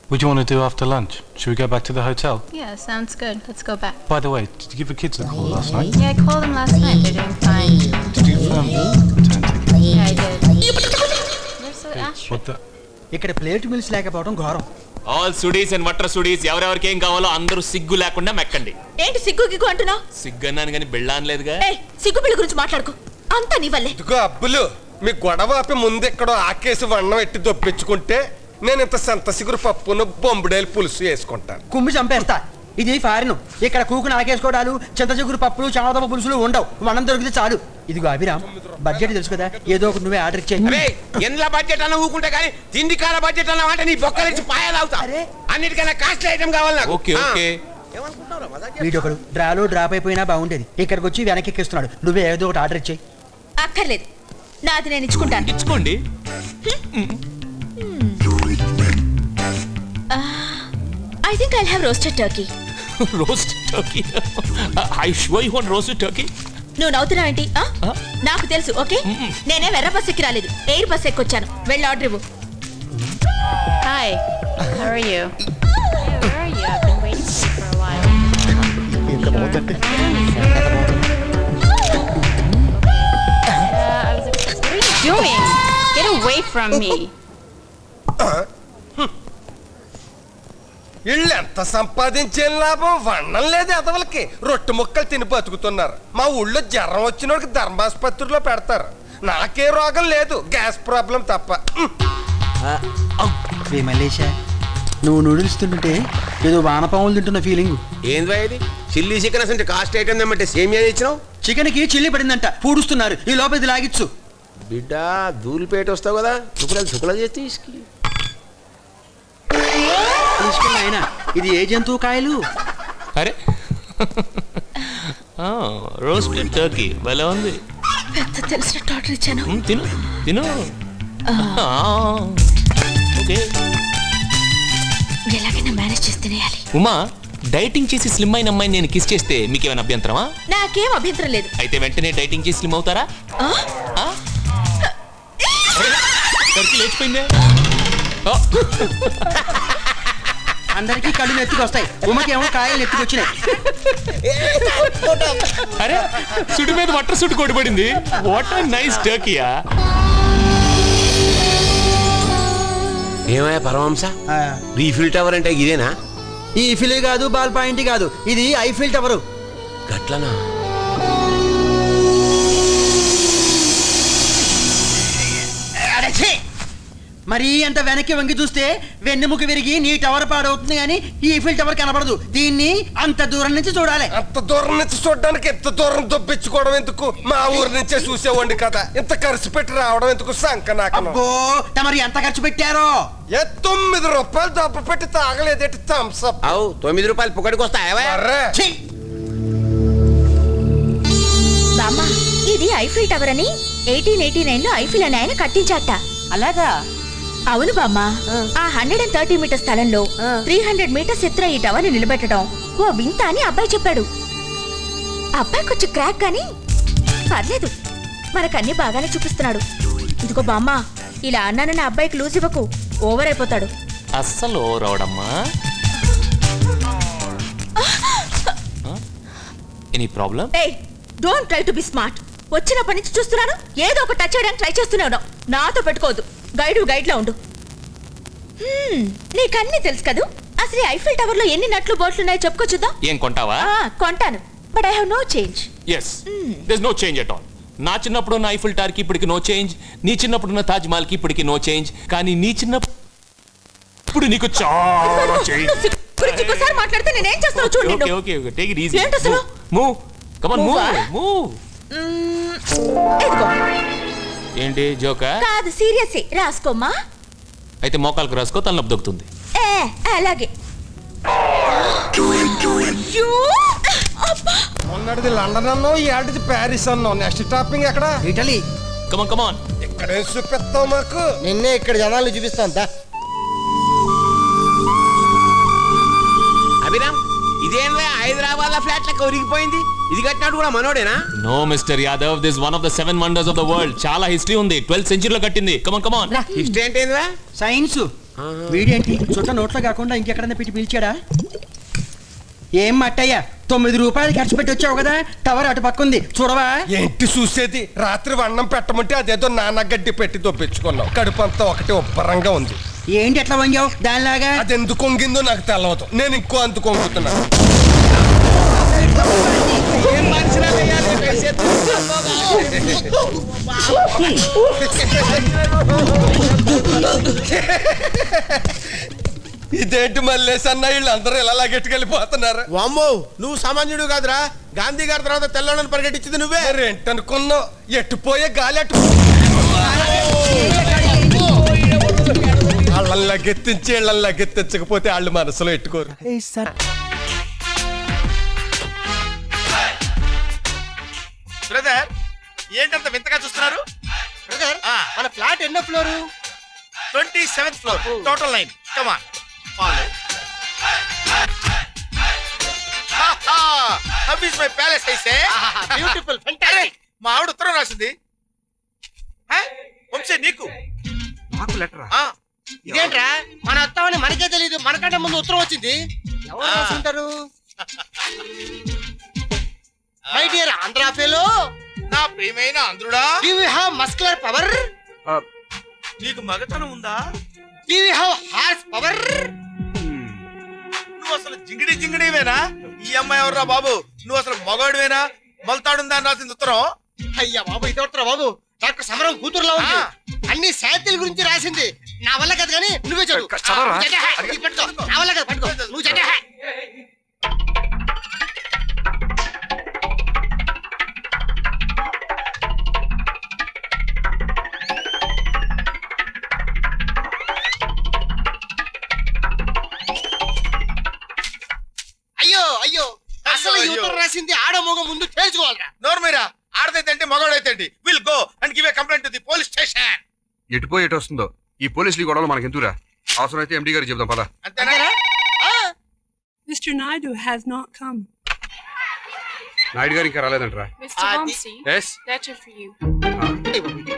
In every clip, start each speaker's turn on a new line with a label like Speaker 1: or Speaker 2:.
Speaker 1: What do you want to do after lunch? Should we go back to the hotel?
Speaker 2: Yeah, sounds good. Let's go back.
Speaker 1: By the way, did you give the kids a call last night?
Speaker 2: Yeah, I called them last night. They're doing fine.
Speaker 1: Did you confirm return ticket?
Speaker 2: Yeah, I did. They're so asterisk.
Speaker 1: What the?
Speaker 3: ఇక్కడ plate mills లేకపోవడం ఘోరం.
Speaker 4: All సుడీస్ and water సుడీస్ ఎవరెవరికి ఏం కావాలో అందరూ సిగ్గు లేకుండా మెక్కండి.
Speaker 5: ఏంటి సిగ్గు గిగ్గు అంటున్నావు?
Speaker 4: సిగ్గు అన్నాను కానీ బిళ్ళ అనలేదుగా.
Speaker 5: సిగ్గు పిల్ల గురించి మాట్లాడుకో, అంతా నీ వల్లే.
Speaker 6: ఇదిగో అబ్బులు, మీ గొడవ ఆపి ముందెక్కడో ఆకేసి వన్నం ఎట్టి దొప్పించుకుంటే నేను ఇంత సంత సిగురు పప్పును బొంబుడేలు పులుసు వేసుకుంటాను.
Speaker 3: కుమ్మి చంపేస్తా. ఇది ఫారిన్. ఇక్కడ కూకుని ఆకేసుకోవడాలు, చింతచిగురు పప్పులు, చామదమ్మ పులుసులు ఉండవు. వనం దొరికితే చాలు. ఇదిగో అభిరామ్, బడ్జెట్ తెలుసు కదా, ఏదో ఒకటి నువ్వే ఆర్డర్ ఇచ్చేయి.
Speaker 7: ఎంత బడ్జెట్ అన్న ఊకుంటే కానీ తిండి కాల బడ్జెట్ అన్న అంటే నీ బొక్కలించి పాయాలు అవుతా. అన్నిటికన్నా కాస్ట్లీ ఐటమ్ కావాలి నాకు.
Speaker 4: Okay okay.
Speaker 3: వీడొకడు డ్రాలో డ్రాప్ అయిపోయినా బాగుండేది. ఇక్కడికి వచ్చి వెనక్కి ఎక్కిస్తున్నాడు. నువ్వే ఏదో ఒకటి ఆర్డర్ ఇచ్చేయి.
Speaker 5: అక్కర్లేదు, నాది నేను ఇచ్చుకుంటాను.
Speaker 4: ఇచ్చుకోండి.
Speaker 5: I think I'll have roasted turkey.
Speaker 4: Roasted turkey? I sure you want roasted turkey?
Speaker 5: నువ్వు నవ్వుతున్నావు ఏంటి? నాకు తెలుసు. ఓకే, నేనే ఎర్ర బస్ ఎక్కి రాలేదు, ఎయిర్ బస్ ఎక్కొచ్చాను. వెళ్ళి ఆర్డర్ ఇవ్వు.
Speaker 2: Hi. How are you? Where are you? I've been waiting for you for a while. What are you doing? Get away from me.
Speaker 6: వీళ్ళు ఎంత సంపాదించే లాభం వన్నం లేదు ఎదవలకి. రొట్టె ముక్కలు తిని బతుకుతున్నారు. మా ఊళ్ళో జ్వరం వచ్చిన వాడికి ధర్మాసుపత్రిలో పెడతారు. నాకే రోగం లేదు, గ్యాస్ ప్రాబ్లం తప్ప.
Speaker 3: మలేషా, నువ్వు నూడిల్స్ తింటుంటే ఏదో వానపాములు తింటున్న ఫీలింగ్.
Speaker 7: ఏంది ఇది? చిల్లీ చికెన్ అసలు కాస్ట్ ఐటమ్ ఏమంటే సేమియా ఇచ్చినావు.
Speaker 3: చికెన్ కి చిల్లి పడిందంట, పూడుస్తున్నారు. ఈ లోపల ఇది లాగిచ్చు.
Speaker 7: బిడ్డ ధూళిపేట వస్తావు కదా, చుకులా చేసి తీసుకుని
Speaker 3: ఆయన. ఇది ఏ జంతువు కాయలు?
Speaker 4: అరే రోస్టెడ్ టర్కీ భలే ఉంది.
Speaker 5: పెద్ద తెలిసినట్టు ఆర్డర్ ఇచ్చాను.
Speaker 4: తిను తిను. ఓకే,
Speaker 5: ఎలాగైనా మేనేజ్ చేసి తినేయాలి.
Speaker 4: ఉమా, డైటింగ్ చేసి స్లిమ్ అయిన అమ్మాయిని నేను కిస్ చేస్తే మీకేమైనా అభ్యంతరమా?
Speaker 5: నాకేం అభ్యంతరం లేదు.
Speaker 4: అయితే వెంటనే డైటింగ్ చేసి స్లిమ్ అవుతారా? టర్కీ లేచిపోయిందే.
Speaker 3: అందరికీ కళ్ళు నెత్తికి వస్తాయి, ఉమ్మకేమో కాయలు నెత్తికి వచ్చినాయి.
Speaker 4: అరే సుడి మీద వాటర్ సుడి కొట్టుబడింది. What a nice టర్కీయా.
Speaker 7: ఏమయ్యా పరమహంస, రీఫిల్ టవర్ అంటే ఇదేనా?
Speaker 3: ఈ ఈఫిల్ కాదు, బాల్ పాయింట్ కాదు, ఇది ఐఫిల్ టవర్.
Speaker 7: గట్లనా?
Speaker 3: మరీ అంత వెనక్కి వంగి చూస్తే వెన్నెముక విరిగి నీ టవర్ పాడవుతుంది, కానీ ఈ ఈఫిల్ టవర్ కనపడదు. దీన్ని అంత దూరం నుంచి చూడాలి.
Speaker 6: అంత దూరం నుంచి చూడడానికి ఎంత దూరం దొప్పించుకోవడం ఎందుకు? మా ఊరు నుంచే చూసేవాడి కదా, ఇంత ఖర్చు పెట్టి రావడం ఎందుకు? సంక నాకు.
Speaker 3: అబ్బో, తమరు ఎంత ఖర్చు పెట్టారో?
Speaker 6: 9 రూపాయలు దొప్ప పెట్టి తాగలేదేటి థమ్స్అప్?
Speaker 7: అవు 9 రూపాయలు పొక్కడికి వస్తాయా?
Speaker 5: బామ్మ, ఇది ఐఫిల్ టవర్ అని 1889లో ఐఫిల్ అని ఆయన కట్టించాట.
Speaker 8: అలాగా?
Speaker 5: అవును బామ్మ. ఆ 130 మీటర్ స్థలంలో 300 మీటర్స్ ఎత్తున ఈ టవర్ ని నిలబెట్టడం ఓ వింత అని అబ్బాయి చెప్పాడు. అబ్బాయి కొంచెం క్రాక్ కానీ పర్లేదు, మనకన్నీ బాగానే చూపిస్తున్నాడు. ఇదిగో బామ్మ, ఇలా అన్నానని అబ్బాయికి లూజ్ ఇవ్వకు, ఓవర్ అయిపోతాడు.
Speaker 4: అస్సలు ఓవర్ అవడమ్మా. Any problem?
Speaker 5: ఏయ్, don't try to be smart. వచ్చినప్పటి నుంచి చూస్తున్నాను, ఏదో ఒక టచ్ చేయడానికి ట్రై చేస్తూనే ఉన్నావు. నాతో పెట్టుకోవద్దు, గైడ్ లా ఉండు. నీకన్నీ తెలుసు కదూ. అసలు ఐఫిల్ టవర్ లో ఎన్ని నట్లు బోట్లు ఉన్నాయో చెప్పుకో చూద్దాం.
Speaker 4: ఏం కొంటావా?
Speaker 5: కొంటాను, but I have no change.
Speaker 4: Yes, there is no change at all. నా చిన్నప్పుడు ఉన్న ఐఫిల్ టవర్ కి ఇప్పటికి నో చేంజ్. నీ చిన్నప్పుడు ఉన్న తాజ్ మహల్ కి ఇప్పటికి నో చేంజ్. కానీ నీ చిన్నప్పుడు నీకు చాలా చేంజ్.
Speaker 5: ఒకసారి మాట్లాడితే నేనేం చేస్తానో చూడండి.
Speaker 4: Okay okay okay, take it easy.
Speaker 5: ఏంటి అసలు?
Speaker 4: Move, come on, move.
Speaker 5: ఇదిగో.
Speaker 4: ఏంటి జోకా?
Speaker 5: కాదు, సీరియస్. రాసుకోమ్మా.
Speaker 4: అయితే మోకాలకు రాసుకో, తలనొప్పి దొక్కుతుంది.
Speaker 5: అలాగే.
Speaker 6: మొన్నటిది లండన్ అన్నో, ఈ ఆటిది ప్యారిస్ అన్నో. నెక్స్ట్ టాపింగ్ ఎక్కడ?
Speaker 3: Italy.
Speaker 4: Come on come on.
Speaker 6: ఇక్కడే చూపిస్తావు మాకు.
Speaker 3: నిన్నే ఇక్కడ జనాలు చూపిస్తాను.
Speaker 7: అభిరామ్, ఇదేందా హైదరాబాద్ ఫ్లాట్ లెక్క ఒరిగిపోయింది? ఇది కట్టినాడు కూడా మనోడేనా?
Speaker 4: No mister Yadav, this one of the 7 wonders of the world. చాలా హిస్టరీ ఉంది. 12th సెంచరీలో కట్టింది. Come on come on.
Speaker 7: History అంటే ఏందా?
Speaker 3: సైన్స్. వీడేంటి చుట్ట నోట్లో కాకుండా ఇంకెక్కడన్నా పెట్టి పిలిచాడా? ఏం మట్టయ్యా 9 రూపాయలు ఖర్చు పెట్టి వచ్చావు కదా, టవర్ అటు పక్క ఉంది చూడవా?
Speaker 6: ఏంటి చూసేది? రాత్రి వన్నం పెట్టమంటే అదేదో నానగడ్డి పెట్టి దొప్పించుకున్నావు. కడుపు అంతా ఒకటి ఉబ్బరంగా ఉంది.
Speaker 3: ఏంటి ఎట్లా వంగావు దానిలాగా?
Speaker 6: అది ఎందుకు కొంగిందో నాకు తెలవదు. నేను ఇంకో అంత కొంగుతున్నా. ఇదేంటి మల్లేసన్న వీళ్ళందరూ ఇలా లగెట్టుకెళ్ళిపోతున్నారు?
Speaker 7: వామ్మో, నువ్వు సామాన్యుడు కాదురా. గాంధీ గారి తర్వాత తెల్లని పరిగెట్టించింది నువ్వే.
Speaker 6: ఏంటనుకున్నావు? ఎట్టుపోయే గాలి అటు వాళ్ళని లగెత్తించి వీళ్ళని లగెత్తించకపోతే వాళ్ళు మనసులో ఎట్టుకోరు.
Speaker 7: బ్రదర్, ఏంటంత వింతగా చూస్తున్నారు?
Speaker 3: బ్రదర్, మన ఫ్లాట్ ఎన్నో floor?
Speaker 7: 27th floor, total 9. Come on, follow. How is my palace ఐసే?
Speaker 3: బ్యూటిఫుల్,
Speaker 7: మా ఆవిడ ఉత్తరం రాసింది. వంశీ, నీకు
Speaker 8: నాకు లెటరా?
Speaker 3: ఇదేంట్రా మన అత్తామని మనకే తెలియదు, మనకంటే ముందు ఉత్తరం వచ్చింది. ఎవరు రాసుంటారు? మై డియర్ ఆంధ్రా ఫెలో,
Speaker 7: నా ప్రియమైన ఆంధ్రుడా,
Speaker 3: do you have muscular power?
Speaker 7: నీకు మగతనం ఉందా?
Speaker 3: Do you have horse power?
Speaker 7: నువ్వు అసలు జింగిడివేనా? ఈ అమ్మాయి ఎవర్రా బాబు? నువ్వు అసలు మగవాడివేనా? మొలతాడుందా అని రాసింది ఉత్తరం.
Speaker 3: అయ్యా బాబు, ఇది ఉత్తరం బాబు. డాక్టర్ సమరం కూతురులా ఉంది. అన్ని సాహిత్యాల గురించి రాసింది. నా వల్ల కాదు కానీ నువ్వే చదువు.
Speaker 8: చదవరా?
Speaker 3: ఇది పట్టుకో. నా వల్ల కాదు, పట్టుకో. నువ్వు చదివా. అయ్యో అయ్యో, అసలు ఈ ఉత్తరం రాసింది ఆడ మగ ముందు తేల్చుకోవాలరా.
Speaker 7: నోరు మీరా, ఆడదైతే మగవాడైతే will go and give a complaint to the police station.
Speaker 8: ఎటుపోయి ఎటు వస్తుందో ఈ పోలీసులు గొడవలు మనకి ఎందుకురా? అవసరమైతే ఎండి గారికి చెప్దాం పద.
Speaker 7: అంతేనా?
Speaker 9: Mr. Naidu has not come.
Speaker 8: Naidu garu ఇంకా రాలేదంటరా?
Speaker 9: Mr. Vamsi,
Speaker 8: yes.
Speaker 9: letter for you.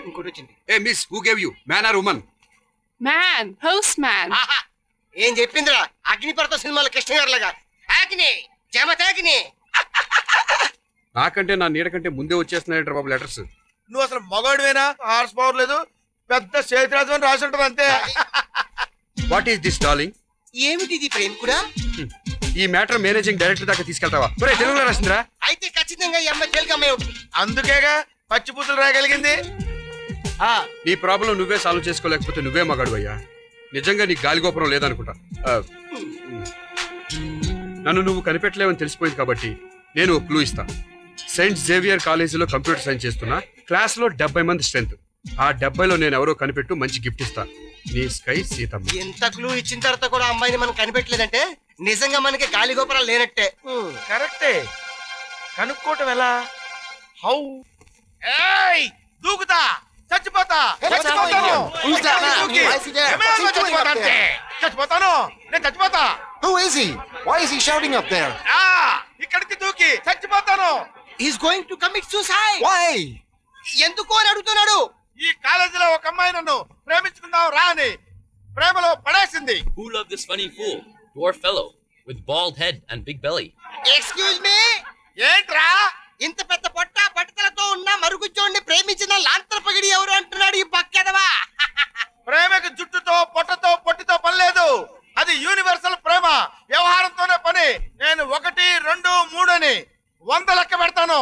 Speaker 3: ఇంకోటి వచ్చింది.
Speaker 8: Hey miss, who gave you, man or woman?
Speaker 9: Man, postman.
Speaker 3: ఆహా, ఏం చెప్పిందిరా? అగ్నిపర్త సినిమాలో కృష్ణ గారు లాగా అగ్ని జమతాగ్ని.
Speaker 8: నాకంటే నా నీడ కంటే ముందే వచ్చేస్తున్నాయంటారు బాబు లెటర్స్.
Speaker 7: నువ్వు అసలు మగవాడివేనా? హార్స్ పవర్ లేదు, పెద్ద చేతిరాజు అని రాసి ఉంటుంది అంతే.
Speaker 8: What is this darling?
Speaker 3: ఏమిటి ఇది ప్రేమ్ కూడా?
Speaker 8: ఈ మ్యాటర్ మేనేజింగ్ డైరెక్టర్ దాకా తీసుకెళ్తావా? ఒరే, తెలుగులో రాసిందిరా?
Speaker 3: అయితే ఖచ్చితంగా ఈ అమ్మాయి తెలుగు అమ్మాయి ఉంటుంది.
Speaker 7: అందుకేగా పచ్చి పూతులు రాయగలిగింది.
Speaker 8: నీ ప్రాబ్లం నువ్వే సాల్వ్ చేసుకోలేకపోతే నువ్వే మగాడు అయ్యా. నిజంగా నీకు గాలిగోపురం లేదనుకుంటా. నన్ను నువ్వు కనిపెట్టలేవని తెలిసిపోయింది కాబట్టి నేను ఒక క్లూ ఇస్తా. సెయింట్ జేవియర్ కాలేజీలో కంప్యూటర్ సైన్స్ చేస్తున్నా. క్లాస్ లో 70 మంది స్ట్రెంత్. ఆ 70లో నేను ఎవరో కనిపెట్టు మంచి గిఫ్ట్ ఇస్తా. నీ స్కై సీతమ్మ.
Speaker 3: ఎంత క్లూ ఇచ్చిన తర్వాత కూడా అమ్మాయిని మనం కనిపెట్టలేదంటే నిజంగా మనకి గాలి గోపురాలు లేనట్టే.
Speaker 7: కరెక్టే, కనుక్కోవటం ఎలా? హౌ? ఏయ్, దూకుతా, చచ్చిపోతా, చచ్చిపోతాను. చచ్చిపోతా అంతే. చచ్చిపోతాను, నేను చచ్చిపోతా.
Speaker 10: Who is he? Why is he shouting up there?
Speaker 7: ఇక్కడికి దూకి చచ్చిపోతాను.
Speaker 3: Is going to commit suicide.
Speaker 10: Why?
Speaker 3: ఎందుకు అని అడుగుతున్నాడు.
Speaker 7: ఈ కాలేజీలో ఒక అమ్మాయి నన్ను ప్రేమించుకుందాం రా అని ప్రేమలో పడేసింది.
Speaker 11: Who loved this funny fool, dwarf fellow, with bald head and big belly?
Speaker 3: Excuse me,
Speaker 7: ఏంట్రా?
Speaker 3: ఇంత పెద్ద పొట్ట పట్టుదలతో ఉన్న మరుగుజ్జోడిని ప్రేమించిన లాంతర పగిడి ఎవరు అంటున్నాడు ఈ పక్కెదవా?
Speaker 7: ప్రేమకు జుట్టుతో పొట్టతో పొట్టితో పని లేదు. అది యూనివర్సల్ ప్రేమ, వ్యవహారంతోనే పని. నేను 1, 2, 3 అని 100 లెక్క పెడతాను.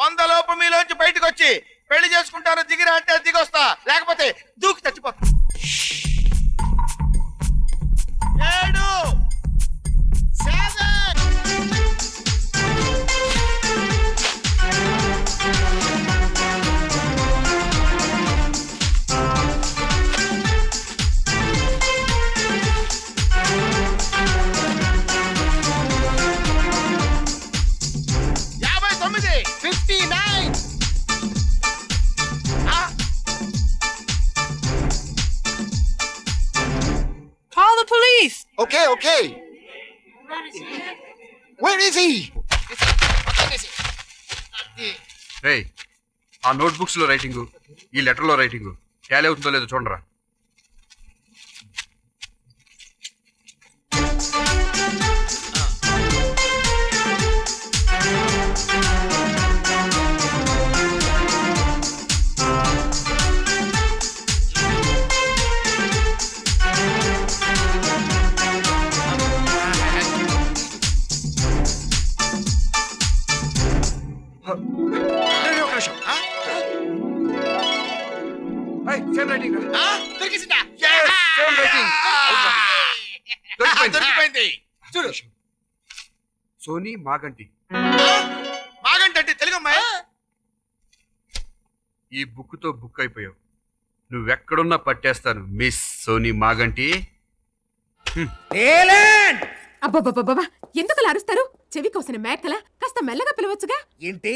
Speaker 7: 100 లోపు మీలోంచి బయటకు వచ్చి పెళ్లి చేసుకుంటాను దిగిరా అంటే దిగొస్తా, లేకపోతే దూకి చచ్చిపోతా. 7, 7.
Speaker 9: Call the police.
Speaker 10: Okay, okay. Where is he?
Speaker 8: రేయ్, ఆ నోట్బుక్స్ లో రైటింగ్, ఈ లెటర్ లో రైటింగ్ ట్యాలీ అవుతుందో లేదో చూడరా. సేమ్ రైటింగ్
Speaker 7: దొరికిపోయింది.
Speaker 8: చూడు, సోనీ మాగంటి.
Speaker 7: మాగంటే తెలుగు అమ్మాయి.
Speaker 8: ఈ బుక్ తో బుక్ అయిపోయావు. నువ్వెక్కడున్నా పట్టేస్తాను మిస్ సోనీ మాగంటి.
Speaker 9: అబ్బబ్బబ్బబ్బా ఎందుకు అరుస్తారు? చెవి కోసిన మేకల కాస్త మెల్లగా పిలవచ్చుగా.
Speaker 3: ఏంటి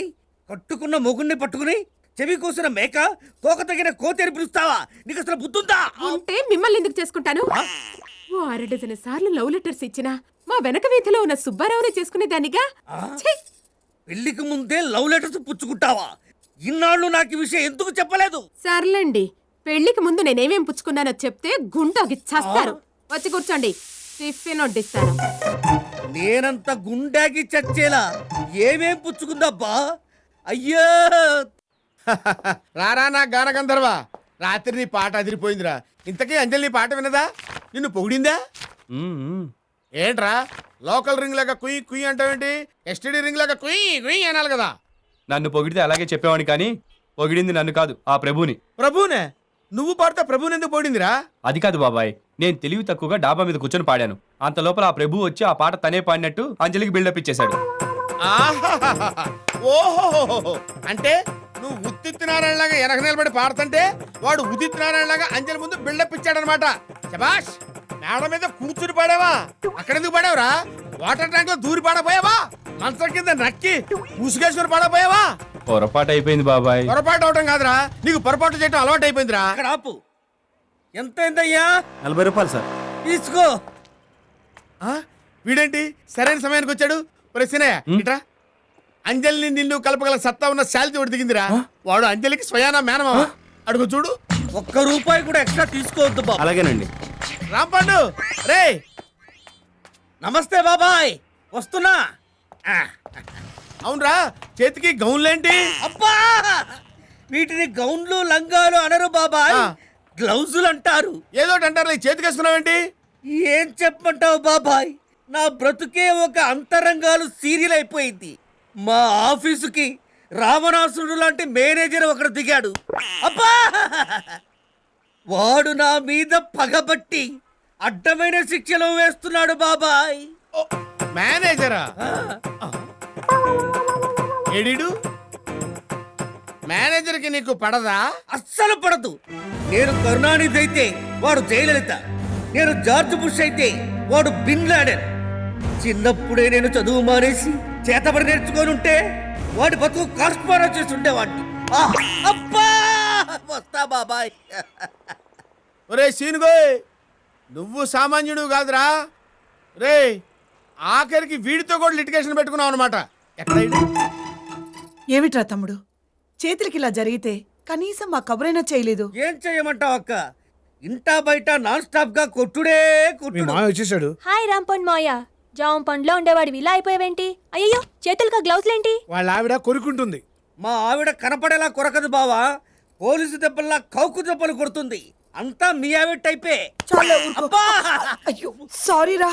Speaker 3: కట్టుకున్న మొగుణ్ణి పట్టుకుని చెవి కోసిన మేక తోక తగిన కోతేరు పిలుస్తావా? నీకు అసలు బుద్ధుందా?
Speaker 9: ఉంటే మిమ్మల్ని ఎందుకు చేసుకుంటాను? ఓ 6 డజన్ సార్లు లవ్ లెటర్స్ ఇచ్చినా మా వెనక వీధిలో ఉన్న సుబ్బారావునే చేసుకునేదానిగా. ఛీ!
Speaker 3: పెళ్లికి ముందే లవ్ లెటర్స్ పుచ్చుకుంటావా? ఇన్నాళ్ళు నాకు ఈ విషయం ఎందుకు చెప్పలేదు?
Speaker 9: సర్లేండి, పెళ్లికి ముందు నేనేమేం పుచ్చుకున్నానో చెప్తే గుండోకి చస్తారు. వచ్చి కూర్చోండి, టిఫిన్ వడ్డిస్తాను.
Speaker 3: నేనంత గుండాకి చచ్చేలా ఏమేం పుచ్చుకుందబ్బా? అయ్యో
Speaker 7: రారా నా గాన గంధర్వ. రాత్రి నీ పాట అదిరిపోయిందిరా. ఇంతకీ అంజలి నీ పాట వినదా? నిన్ను పొగిడిందా? ఏంట్రా లోకల్ రింగ్ లాగా కుయ్ కుయ్ అంటావేంటి? ఎస్టీడీ రింగ్ లాగా కుయ్ కుయ్ అనాలి కదా.
Speaker 12: నన్ను పొగిడితే అలాగే చెప్పేవాడిని, కానీ పొగిడింది నన్ను కాదు, ఆ ప్రభుని.
Speaker 7: ప్రభునే? నువ్వు పాడితే ప్రభుని ఎందుకు పొగిడిందిరా?
Speaker 12: అది కాదు బాబాయ్, నేను తెలివి తక్కువగా డాబా మీద కూర్చొని పాడాను. అంత లోపల ఆ ప్రభు వచ్చి ఆ పాట తనే పాడినట్టు అంజలికి బిల్డప్ ఇచ్చేశాడు.
Speaker 7: ఓహో, అంటే నువ్వు ఉత్తిత్ నారాయణలాగా వెనక నిలబడి పాడుతుంటే వాడు ఉదిత్ నారాయణలాగా అంజలి ముందు బిల్డప్ ఇచ్చాడనమాట. శబాష్. మేడ మీద కూర్చుని పాడావా? అక్కడ ఎందుకు పాడావురా? వాటర్ ట్యాంక్ లో దూరి పాడపోయావా? మంచం కింద నక్కి ముసుగేశ్వరి పాడపోయావా?
Speaker 12: పొరపాటు అయిపోయింది బాబాయ్.
Speaker 7: పొరపాటు అవటం కాదురా, నీకు పొరపాటు చేయటం అలవాటు అయిపోయిందిరా.
Speaker 3: అక్కడ ఆపు. ఎంత అయిందయ్యా?
Speaker 12: 40 రూపాయలు సార్.
Speaker 3: తీసుకో.
Speaker 7: వీడేంటి సరైన సమయానికి వచ్చాడు? ప్రశ్నయ్య ఇట్రా. అంజలిని నిన్ను కలపగల సత్తా ఉన్న శాలిటీ ఒకటి దిగిందిరా. వాడు అంజలికి స్వయానా మేనమా. అడుగు చూడు.
Speaker 3: ₹1 కూడా ఎక్స్ట్రా తీసుకోవద్దు బాబు.
Speaker 12: అలాగేనండి.
Speaker 7: రాంపండు రే.
Speaker 3: నమస్తే బాబాయ్, వస్తున్నా.
Speaker 7: అవునరా, చేతికి గౌన్లేంటి?
Speaker 3: అబ్బా, వీటిని గౌన్లు లంగాలు అనరు బాబాయ్, గ్లౌజులు అంటారు.
Speaker 7: ఏదోటి అంటారు, చేతికి వేసుకున్నావేంటి?
Speaker 3: ఏం చెప్పమంటావు బాబాయ్, నా బ్రతుకే ఒక అంతరంగాలు సీరియల్ అయిపోయింది. మా ఆఫీసుకి రావణాసురుడు లాంటి మేనేజర్ ఒకడు దిగాడు. అబ్బా, వాడు నా మీద పగబట్టి అడ్డమైన శిక్షలు వేస్తున్నాడు బాబాయ్.
Speaker 7: మేనేజరా? ఎడిడు మేనేజర్ కి నీకు పడదా?
Speaker 3: అస్సలు పడదు. నేను కరుణానిధి అయితే వాడు జయలలిత, నేను జార్జ్ బుష్ అయితే వాడు బిన్ లాడెన్. చిన్నప్పుడే నేను చదువు మానేసి చేతబడి నేర్చుకొని ఉంటే వాడి బతుకు కాస్పారా చేసి ఉండేవాడిని. అబ్బా, వస్తా బాబాయ్.
Speaker 7: ఒరే సీనుగోయ్, నువ్వు సామాన్యుడు కాదురా రే. ఆఖరికి వీడితో కూడా లిటిగేషన్ పెట్టుకున్నావు అనమాట. ఎక్కడైనా
Speaker 13: ఏమిట్రా తమ్ముడు, చేతులకి ఇలా జరిగితే కనీసం మా కబురైనా చేయలేదు.
Speaker 3: ఏం చెయ్యమంటావు అక్క? ఇంటా బయట నాన్ స్టాప్ గా కొట్టుడే కొట్టుడు.
Speaker 7: వచ్చేసాడు.
Speaker 5: హాయ్ రాంపండ్ మాయ, జామ పండ్లో ఉండేవాడివి ఇలా అయిపోయావేంటి? అయ్యో, చేతులుగా గ్లౌజ్లేంటి?
Speaker 7: వాళ్ళ ఆవిడ కొరుకుంటుంది.
Speaker 3: మా ఆవిడ కనపడేలా కొరకదు బావా, పోలీసు దెబ్బల్లా కౌకు దెబ్బలు కొడుతుంది. అంతా మీ ఆవిడ టైపే.
Speaker 13: అయ్యో సారీ రా,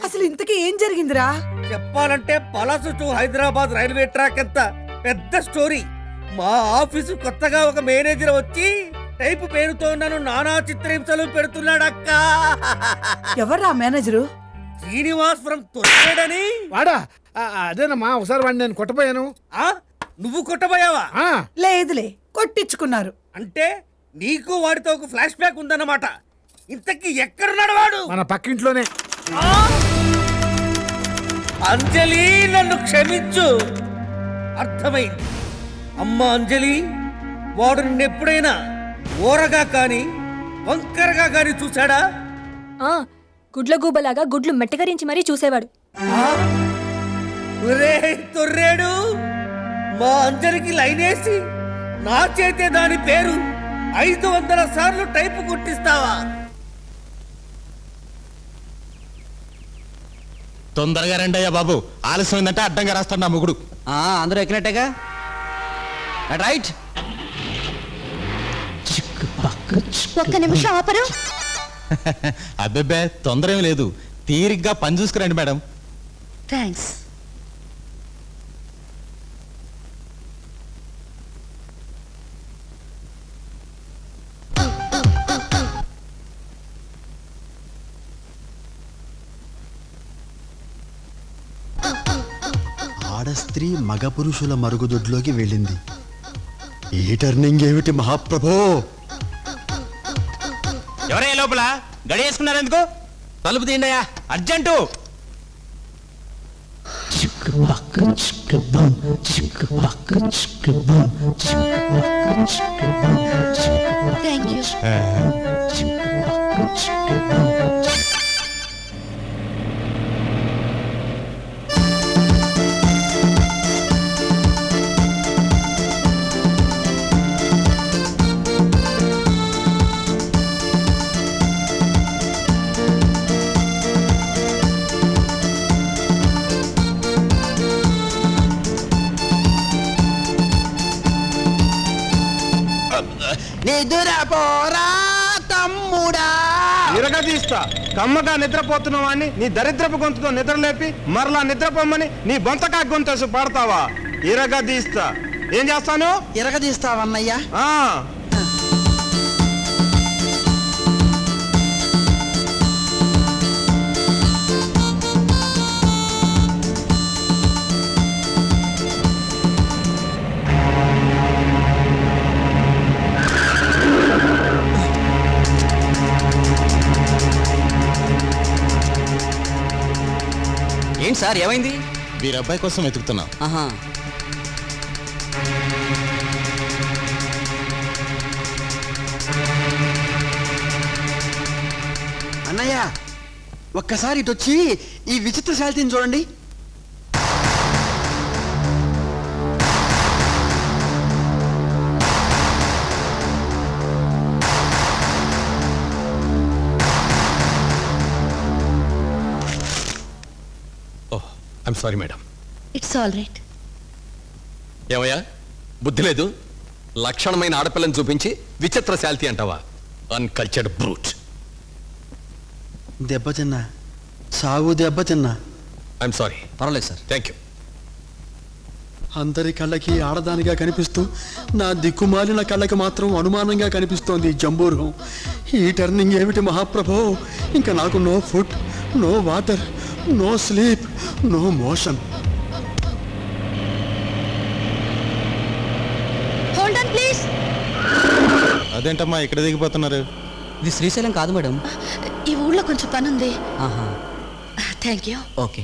Speaker 13: అసలు ఇంతకీ ఏం జరిగిందిరా?
Speaker 3: చెప్పాలంటే పలాసు టు హైదరాబాద్ రైల్వే ట్రాక్ ఎంత పెద్ద స్టోరీ. మా ఆఫీసు కొత్తగా ఒక మేనేజర్ వచ్చి టైపు పేరుతో నన్ను నానా చిత్రహింసలు పెడుతున్నాడక్క.
Speaker 13: ఎవర్రా మేనేజరు?
Speaker 3: శ్రీనివాస్ ఫ్రం తొట్టేడని.
Speaker 7: వాడా? అదేనమ్మా, ఒకసారి వాడిని నేను కొట్టపోయాను.
Speaker 3: నువ్వు కొట్టబోయావా?
Speaker 13: లేదులే, కొట్టించుకున్నారు.
Speaker 3: అంటే నీకు వాడితో ఒక ఫ్లాష్ బ్యాక్ ఉందన్నమాట. ఇంతకీ ఎక్కడున్నాడు వాడు?
Speaker 7: మన పక్కింట్లోనే.
Speaker 3: అంజలి, నన్ను క్షమించు. అర్థమైంది. అమ్మ అంజలి, వాడు నిన్నెప్పుడైనా ఓరగా కాని వంకరగా కాని చూశాడా?
Speaker 5: గుడ్ల గూబలాగా గుడ్లు మెట్టగరించి మరీ చూసేవాడు.
Speaker 3: తొర్రేడు, మా అంజలికి లైనేసి నా చేతే దాని పేరు 500 సార్లు టైపు కొట్టిస్తావా?
Speaker 4: తొందరగా రండి అయ్యా బాబు, ఆలస్యమైందంటే అడ్డంగా రాస్తాడు నా మొగుడు.
Speaker 14: అందరూ ఎక్కినట్టేగా? రైట్.
Speaker 5: ఒక్క నిమిషం ఆపరు.
Speaker 4: అబ్బెబ్బే తొందర ఏమి లేదు, తీరిగ్గా పని చూసుకురండి మేడం.
Speaker 5: థ్యాంక్స్.
Speaker 10: ఆడస్త్రీ మగ పురుషుల మరుగుదొడ్లోకి వెళ్ళింది. ఈ టర్నింగ్ ఏమిటి మహాప్రభో?
Speaker 12: ఎవరే లోపల గడి వేసుకున్నారు ఎందుకు? తలుపు తీయండియా, అర్జెంటు.
Speaker 5: Thank you.
Speaker 14: నిద్రపోరా తమ్ముడా.
Speaker 6: ఇరగదీస్తా. కమ్మగా నిద్రపోతున్నావా అని నీ దరిద్రపు గొంతుతో నిద్రలేపి మరలా నిద్రపోమ్మని నీ బొంతకా గొంతు పాడతావా? ఇరగదీస్తా. ఏం చేస్తాను?
Speaker 14: ఇరగదీస్తావన్నయ్యా. ఏంటి సార్, ఏమైంది?
Speaker 4: వీరబ్బాయి కోసం వెతుకుతున్నాం.
Speaker 14: అన్నయ్య, ఒక్కసారి ఇటొచ్చి ఈ విచిత్ర శాలితీని చూడండి.
Speaker 4: I'm sorry madam.
Speaker 5: It's all right.
Speaker 11: ఏమయ్యా, బుద్ధి లేదు? లక్షణమైన ఆడపిల్లని చూపించి విచిత్ర శాలిటీ అంటావా? Uncultured brute.
Speaker 14: దెబ్బతిన్నా, సాగు దెబ్బతిన్నా.
Speaker 11: I'm sorry.
Speaker 14: పర్వాలేదు సార్.
Speaker 11: Thank you.
Speaker 10: అందరి కళ్ళకి ఆడదానిగా కనిపిస్తూ నా దిక్కుమాలిన కళ్ళకి మాత్రం అనుమానంగా కనిపిస్తోంది ఈ జంబూర్హం. ఈ టర్నింగ్ ఏమిటి మహాప్రభో? ఇంకా నాకు no food, no water, no sleep, no motion.
Speaker 5: Hold on please.
Speaker 4: అదేంటమ్మా ఇక్కడ దిగిపోతున్నారు?
Speaker 14: ఇది శ్రీశైలం కాదు మేడం.
Speaker 5: ఈ ఊళ్ళో కొంచెం పని ఉంది. Thank you.
Speaker 14: Okay.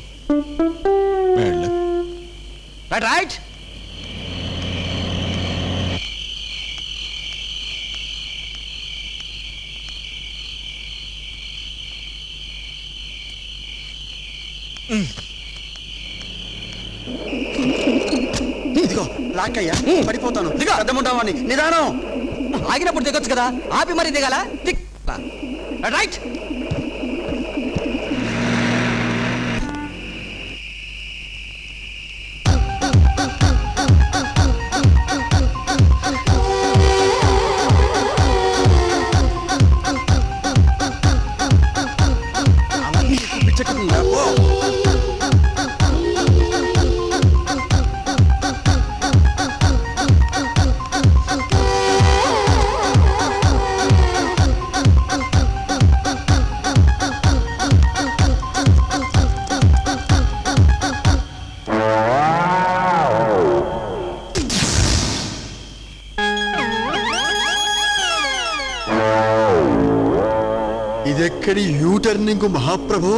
Speaker 12: Right right.
Speaker 14: ఇదిగో లాక్కయ్యా, పడిపోతాను. పెద్దముంటామని నిదానం. ఆగినప్పుడు దిగొచ్చు కదా, ఆపి మరి దిగాల. రైట్.
Speaker 10: ఇదెక్కడి యూ టర్నింగ్ మహాప్రభో?